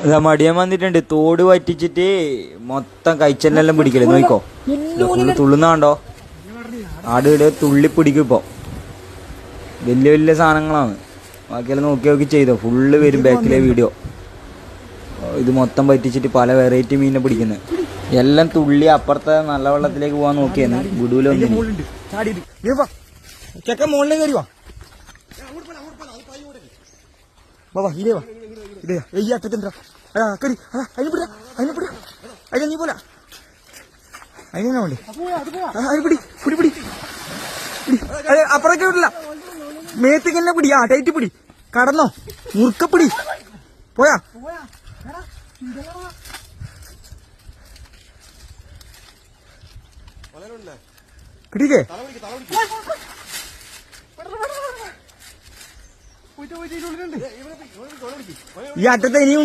ഇതാ മടിയൻ വന്നിട്ടുണ്ട്. തോട് വറ്റിച്ചിട്ട് മൊത്തം കഴിച്ചെല്ലാം പിടിക്കല്. നോക്കോ ഫുള്ള് തുള്ളുന്നാണ്ടോ. ആട് ഇവിടെ തുള്ളി പിടിക്കും. ഇപ്പൊ വലിയ വലിയ സാധനങ്ങളാണ്. ബാക്കിയെല്ലാം നോക്കി നോക്കി ചെയ്തോ. ഫുള്ള് വരും ബാക്കിലെ വീഡിയോ. ഇത് മൊത്തം പറ്റിച്ചിട്ട് പല വെറൈറ്റി മീനിനെ പിടിക്കുന്നത്. എല്ലാം തുള്ളി അപ്പുറത്തെ നല്ല വെള്ളത്തിലേക്ക് പോവാൻ നോക്കിയെന്ന് വിടൂലൊന്നും. ചെക്കൻ മുകളിൽ കയറി വാ. ഇതേ വാ ഇതേ ഈ അറ്റത്തിൻ്റെ കരി അതിനെ നീ പോല അതിനാ വേണ്ടി പിടി പിടി പിടി അപ്പുറത്തേക്ക് വിടില്ല. മേത്തേക്ക് തന്നെ പിടി. ടൈറ്റ് പിടി. കടന്നോ മുറുക്കപ്പിടി. പോയാ കിട്ടിക്കേ. ഈ അറ്റത്ത് ഇനിയും